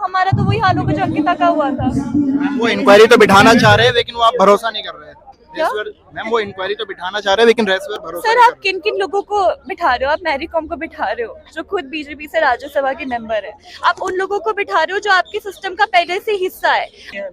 हमारा तो वही हाल होगा जो अंकिता का हुआ था। वो इंक्वायरी तो बिठाना चाह रहे हैं लेकिन वो आप भरोसा नहीं कर रहे हैं। क्या? मैम वो इंक्वायरी तो बिठाना चाह रहे हैं लेकिन रेस पर भरोसा सर नहीं आप कर किन किन लोगों को बिठा रहे हो? आप मैरी कॉम को बिठा रहे हो जो खुद बीजेपी से राज्यसभा की मेंबर है। आप उन लोगों को बिठा रहे हो जो आपके सिस्टम का पहले से हिस्सा है।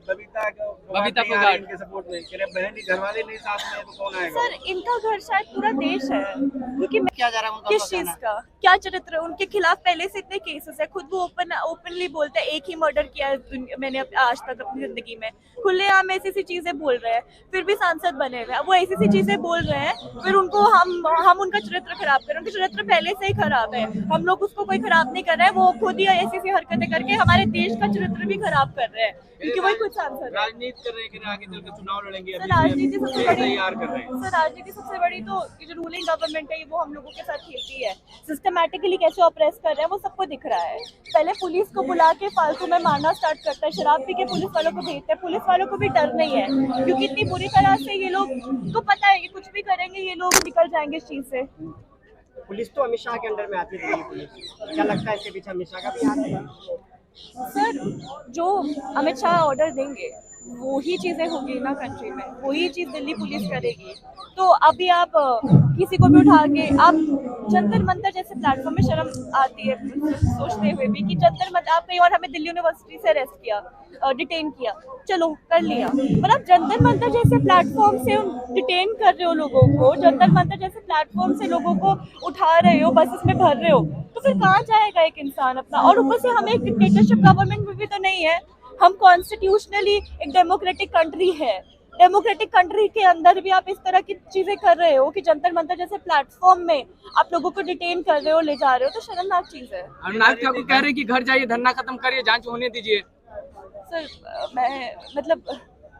बबीता फोगाट इनके सपोर्ट में कह रहे बहन की घरवाले नहीं साथ में तो कौन आएगा? सर इनका घर शायद पूरा देश है, क्योंकि क्या जा रहा है उनका किस चीज का क्या चरित्र है उनके खिलाफ पहले से इतने केसेस है। खुद वो ओपनली बोलते हैं एक ही मर्डर किया है मैंने आज तक अपनी जिंदगी में। खुलेआम ऐसी सी चीजें बोल रहे हैं, फिर भी सांसद बने हुए हैं। वो ऐसी सी चीजें बोल रहे हैं, फिर उनको हम उनका चरित्र खराब कर रहे हैं। उनका चरित्र पहले से ही खराब है, हम लोग उसको कोई खराब नहीं कर रहे हैं। वो खुद ही ऐसी सी हरकतें करके हमारे देश का चरित्र भी खराब कर रहे हैं, क्योंकि वही कुछ सांसद राजनीति कर रहे हैं कि आगे चलकर चुनाव लड़ेंगे। सर राजनीति सबसे बड़ी तैयार कर रहे हैं। सर राजनीति सबसे बड़ी तो ये जो रूलिंग गवर्नमेंट है वो हम लोगों के साथ खेलती है। सिस्टमैटिकली कैसे ऑपरेस कर रहे हैं वो सबको दिख रहा है। पहले पुलिस को बुला के फालतू में मारना स्टार्ट करता है, शराब पी के पुलिस वालों को भेजते हैं। पुलिस वालों को भी डर नहीं है, क्योंकि इतनी बुरी तरह से ये लोग को पता है कि कुछ भी करेंगे ये लोग निकल जाएंगे इस चीज से। पुलिस तो अमित शाह के अंडर में आती है दिल्ली पुलिस, क्या लगता है इसके पीछे अमित शाह का भी हाथ है? सर जो अमित शाह ऑर्डर देंगे वही चीजें होगी ना कंट्री में, वही चीज दिल्ली पुलिस करेगी। तो अभी आप किसी को भी उठा के आप जंतर मंतर जैसे प्लेटफॉर्म में शर्म आती है सोचते हुए भी कि जंतर मंतर आप कहीं और हमें दिल्ली यूनिवर्सिटी से अरेस्ट किया, डिटेन किया, चलो कर लिया, पर आप जंतर मंतर जैसे प्लेटफॉर्म से डिटेन कर रहे हो लोगों को, जंतर मंतर जैसे प्लेटफॉर्म से लोगों को उठा रहे हो, बसेस में भर रहे हो, तो फिर कहाँ जाएगा एक इंसान अपना? और ऊपर से हमें एक डिक्टेटरशिप गवर्नमेंट में भी तो नहीं है, हम कॉन्स्टिट्यूशनली एक डेमोक्रेटिक कंट्री है। डेमोक्रेटिक कंट्री के अंदर भी आप इस तरह की चीजें कर रहे हो कि जंतर मंतर जैसे प्लेटफॉर्म में आप लोगों को डिटेन कर रहे हो, ले जा रहे हो, तो शर्मनाक चीज है। अनुराग ठाकुर कह रहे हैं कि घर जाइए, धरना खत्म करिए, जांच होने दीजिए। सर मैं मतलब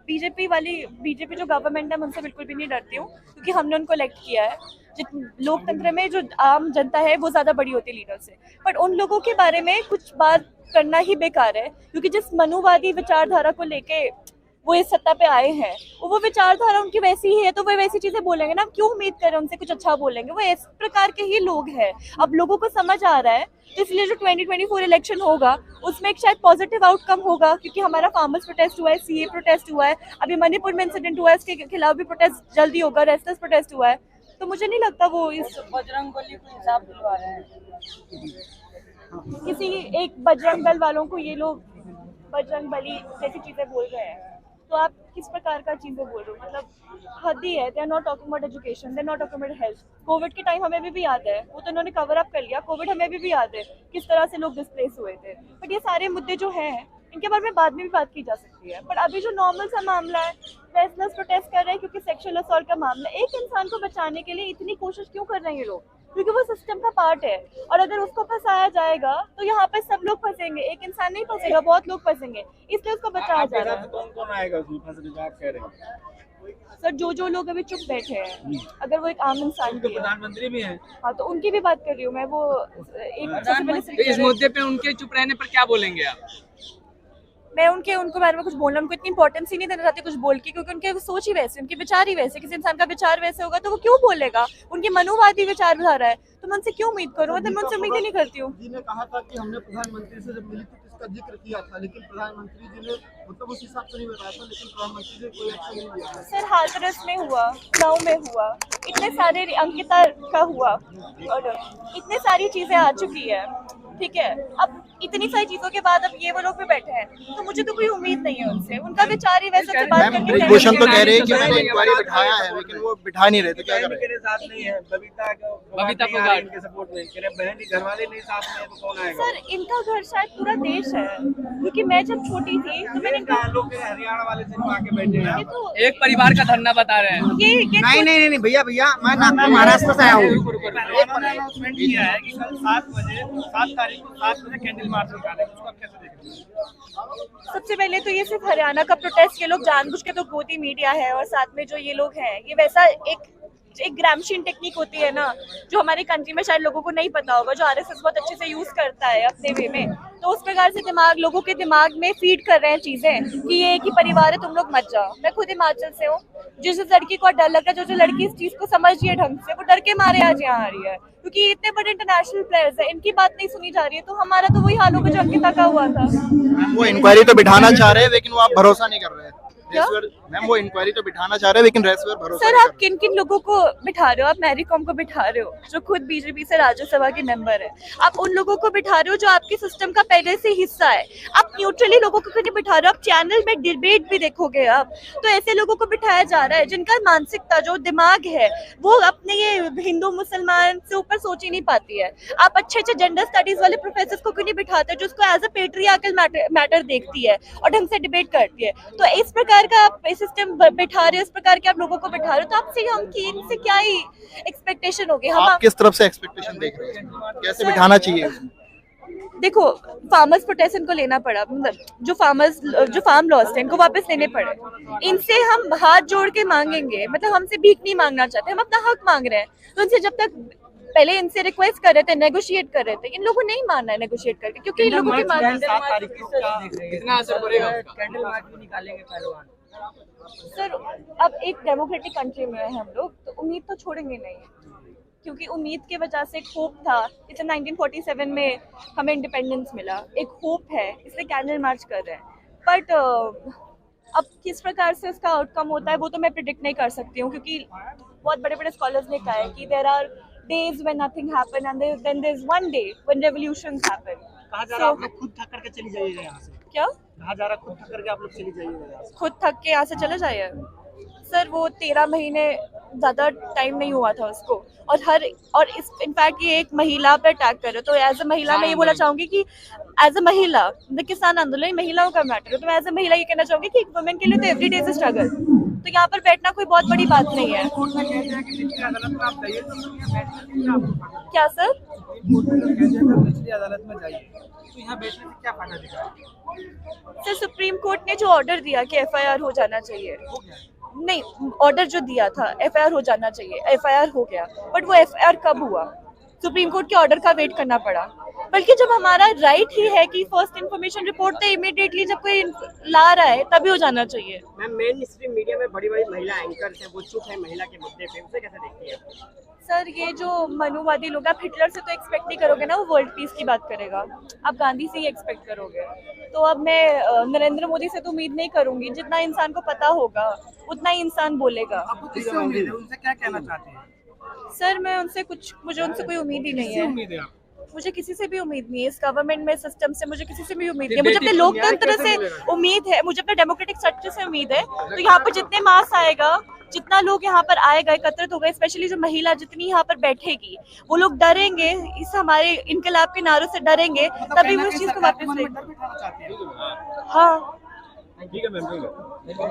बीजेपी जो गवर्नमेंट है मैं उनसे बिल्कुल भी नहीं डरती हूँ, क्योंकि हमने उनको इलेक्ट किया है। लोकतंत्र में जो आम जनता है वो ज्यादा बड़ी होती है लीडर से, बट उन लोगों के बारे में कुछ बात करना ही बेकार है, क्योंकि जिस मनुवादी विचारधारा को लेके वो इस सत्ता पे आए हैं वो विचारधारा उनकी वैसी ही है, तो वो वैसी चीजें बोलेंगे ना। क्यों उम्मीद करें उनसे कुछ अच्छा बोलेंगे? वो इस प्रकार के ही लोग हैं। अब लोगों को समझ आ रहा है, तो इसलिए जो 2024 इलेक्शन होगा उसमें एक शायद पॉजिटिव आउटकम होगा, क्योंकि हमारा फार्मर्स प्रोटेस्ट हुआ है, सीए प्रोटेस्ट हुआ है, अभी मणिपुर में इंसिडेंट हुआ है, इसके खिलाफ भी प्रोटेस्ट जल्दी होगा, रेस्टलेस प्रोटेस्ट हुआ है। तो मुझे नहीं लगता वो इस बजरंग बली को हिसाब दिलवा रहे हैं। किसी एक बजरंग दल वालों को ये लोग बजरंग बली जैसी चीजें बोल रहे हैं, तो आप किस प्रकार का चीजें बोल रहे हो? मतलब हद ही है। They are not talking about education, they are not talking about health. Covid के टाइम हमें भी याद है, वो तो उन्होंने कवर अप कर लिया। कोविड हमें भी याद है किस तरह से लोग डिस्प्लेस हुए थे। बट ये सारे मुद्दे जो हैं इनके बारे में बाद में भी बात की जा सकती है। बट अभी जो नॉर्मल सा मामला है, रेस्टलेस प्रोटेस्ट कर रहे हैं क्योंकि सेक्सुअल असॉल्ट का मामला, एक इंसान को बचाने के लिए इतनी कोशिश क्यों कर रहे हैं ये लोग? क्योंकि वो सिस्टम का पार्ट है, और अगर उसको फंसाया जाएगा तो यहाँ पे सब लोग फंसेंगे, एक इंसान नहीं फंसेगा, बहुत लोग फंसेंगे, इसलिए उसको बचाया जा रहा है। कौन आएगा उसमें फंसने जो आप कह रहे हैं? सर जो लोग अभी चुप बैठे हैं, अगर वो एक आम इंसान तो भी है, प्रधानमंत्री भी हैं। हाँ, तो उनकी भी बात कर रही हूँ मैं। वो एक सबसे पहले तो इस मुद्दे पे उनके चुप रहने पर क्या बोलेंगे आप? मैं उनके बारे में कुछ बोलना, उनको इतनी इंपॉर्टेंस ही नहीं देना चाहती कुछ बोल के, क्योंकि उनके सोच ही वैसे, उनके विचार ही वैसे। किसी इंसान का विचार वैसे होगा तो वो क्यों बोलेगा? उनकी मनुवादी विचारधारा है, तो मैं उनसे क्यों उम्मीद करूँ? मतलब मैं उनसे उम्मीद ही नहीं करती हूँ। जी ने कहा था कि हमने प्रधानमंत्री से जब मिली थी इसका जिक्र किया था, लेकिन प्रधानमंत्री जी ने मतलब उस हिसाब से नहीं बताया था, लेकिन प्रधानमंत्री ने कोई एक्शन नहीं लिया। सर हाथरस में हुआ, लखनऊ में हुआ, इतने सारे, अंकिता का हुआ, और इतने सारी चीजें आ चुकी है, ठीक है। अब इतनी सारी चीजों के बाद अब ये वो लोग भी बैठे हैं, तो मुझे तो कोई उम्मीद नहीं है उनसे। उनका विचार ही वैसे बात मैम करके ब्रिजभूषण तो कह रहे हैं कि मैंने इंक्वायरी बिठाया है, लेकिन वो बिठा नहीं रहे, तो क्या करें? मेरे साथ नहीं है बबीता फोगाट इनके सपोर्ट में कह रहे बहन की घरवाले नहीं साथ में तो कौन आएगा? सर इनका घर शायद पूरा देश है, क्योंकि मैं जब छोटी थी तो मैंने लोग हरियाणा वाले से आके बैठे हैं। ये तो एक परिवार का धरना बता रहे हैं। ये नहीं भैया मैं नागपुर महाराष्ट्र से आया हूँ। अनाउंसमेंट किया है कि कल 7 तारीख को 7 बजे कैंडल मार्च निकालेंगे, उसको आप कैसे देख रहे हैं? सबसे पहले तो ये सिर्फ हरियाणा का प्रोटेस्ट, ये लोग जानबूझ के तो गोदी मीडिया है, और साथ में जो ये लोग हैं ये वैसा एक ग्रामशीन टेक्निक होती है ना, जो हमारे कंट्री में शायद लोगों को नहीं पता होगा, जो आरएसएस बहुत अच्छे से यूज करता है अपने वे में। तो उस प्रकार से दिमाग लोगों के दिमाग में फीड कर रहे हैं चीजें कि ये एक ही परिवार है, तुम लोग मत जाओ। मैं खुद हिमाचल से हूँ, जिस लड़की को डर लग रहा है, जो लड़की इस चीज को समझ रही है ढंग से, वो डर के मारे आज यहाँ आ रही है, क्योंकि इतने बड़े इंटरनेशनल प्लेयर्स है, इनकी बात नहीं सुनी जा रही है। तो हमारा तो वही हाल होगा जो अंकिता का हुआ था। वो इंक्वायरी तो बिठाना चाह रहे हैं, लेकिन वो आप भरोसा नहीं कर रहे हैं। क्या? मैम वो इंक्वायरी तो बिठाना चाह रहे हैं, लेकिन रेसवर भरोसा सर नहीं आप कर किन किन लोगों को बिठा रहे हो? आप मैरी कॉम को बिठा रहे हो, जो खुद बीजेपी से राज्यसभा की मेंबर है। आप उन लोगों को बिठा रहे हो जो आपके सिस्टम का पहले से हिस्सा है। आप न्यूट्रली लोगों को क्यों नहीं बिठा रहे हो? आप चैनल में डिबेट भी देखोगे आप, तो ऐसे लोगों को बिठाया जा रहा है जिनका मानसिकता, जो दिमाग है, वो अपने ये हिंदू मुसलमान से ऊपर सोच ही नहीं पाती है। आप अच्छे अच्छे जेंडर स्टडीज वाले प्रोफेसर को क्यों नहीं बिठाते, जो उसको एज अ पेट्रियार्कल मैटर देखती है और ढंग से डिबेट करती है? तो इस प्रकार का आप सिस्टम बिठा रहे हो, इस प्रकार के आप लोगों को बिठा रहे हो, तो आपसे हम की इनसे क्या ही एक्सपेक्टेशन होगी? हम आप किस तरफ से एक्सपेक्टेशन देख रहे हैं, कैसे बिठाना चाहिए? देखो, फार्मर्स प्रोटेक्शन को लेना पड़ा, मतलब जो फार्म लॉस थे इनको वापस लेने पड़े। इनसे हम हाथ जोड़ के मांगेंगे, मतलब हमसे भीख नहीं मांगना चाहते, हम अपना हक मांग रहे हैं। तो उनसे जब तक पहले इनसे रिक्वेस्ट कर रहे थे, नेगोशिएट कर रहे थे, इन लोगों ने नहीं मानना है नेगोशिएट करके, क्योंकि इन लोगों की मांग कितना असर पड़ेगा? कैंडल मार्च भी निकालेंगे पहलवान। सर अब एक डेमोक्रेटिक कंट्री में है हम लोग, तो उम्मीद तो छोड़ेंगे नहीं, क्योंकि उम्मीद के वजह से एक होप था। जैसे 1947 में हमें इंडिपेंडेंस मिला, एक होप है, इसलिए कैंडल मार्च कर रहे हैं। बट अब किस प्रकार से उसका आउटकम होता है वो तो मैं प्रिडिक्ट नहीं कर सकती हूँ, क्योंकि बहुत बड़े बड़े स्कॉलर्स ने कहा है कि there are days when nothing happen and then there's one day when revolutions happen. कहा जा रहा है आप लोग खुद थक करके चली जाइएगा यहाँ से। क्या कहा जा रहा है खुद थक करके आप लोग चली जाइएगा यहाँ से। खुद थक के यहाँ से चले जाइए? सर वो 13 महीने ज़्यादा टाइम नहीं हुआ था उसको, और इस इनफैक्ट ये एक महिला पे अटैक कर रहे हो, तो एज अ महिला मैं ये बोलना चाहूंगी कि एज अ महिला, किसान आंदोलन महिलाओं का मैटर है, तो मैं एज अ महिला ये कहना चाहूंगी कि एक वुमेन के लिए तो एवरी डे इज स्ट्रगल। तो यहाँ पर बैठना कोई बहुत बड़ी बात नहीं है। क्या सर? निचली अदालत में जाइए, तो यहाँ बैठने से क्या फायदा दिखा? सर सुप्रीम कोर्ट ने जो ऑर्डर दिया कि एफआईआर हो जाना चाहिए, नहीं, ऑर्डर जो दिया था एफआईआर हो जाना चाहिए, एफआईआर हो गया, बट वो एफआईआर कब हुआ? सुप्रीम कोर्ट के ऑर्डर का वेट करना पड़ा। बल्कि जब हमारा राइट ही है कि फर्स्ट इन्फॉर्मेशन रिपोर्ट तो इमीडिएटली जब कोई ला रहा है तभी हो जाना चाहिए। मैम मेन स्ट्रीम मीडिया में बड़ी बड़ी महिला एंकर्स हैं, वो चुप है महिला के मुद्दे पे, उसे कैसे देखती है? सर ये जो मनुवादी लोग, आप हिटलर से तो एक्सपेक्ट नहीं करोगे ना, वो वर्ल्ड पीस की बात करेगा, आप गांधी से ही एक्सपेक्ट करोगे। तो अब मैं नरेंद्र मोदी से तो उम्मीद नहीं करूंगी, जितना इंसान को पता होगा उतना ही इंसान बोलेगा। आपको किससे उम्मीद है? उनसे क्या कहना चाहते हैं? सर मुझे उनसे कोई उम्मीद ही नहीं किससे है। उम्मीद है आप? मुझे किसी से भी उम्मीद नहीं है, इस गवर्नमेंट में सिस्टम से मुझे किसी से भी उम्मीद नहीं है। मुझे अपने लोकतंत्र से उम्मीद है, मुझे अपने डेमोक्रेटिक स्ट्रक्चर से उम्मीद है। तो यहाँ पर जितने मास आएगा, जितना लोग यहाँ पर आएगा, एकत्रित होगा, स्पेशली जो महिला जितनी यहाँ पर बैठेगी, वो लोग डरेंगे, इस हमारे इनकलाब के नारों से डरेंगे, तभी वो इस चीज को वापस लेंगे। हाँ ठीक है मैम, ठीक है।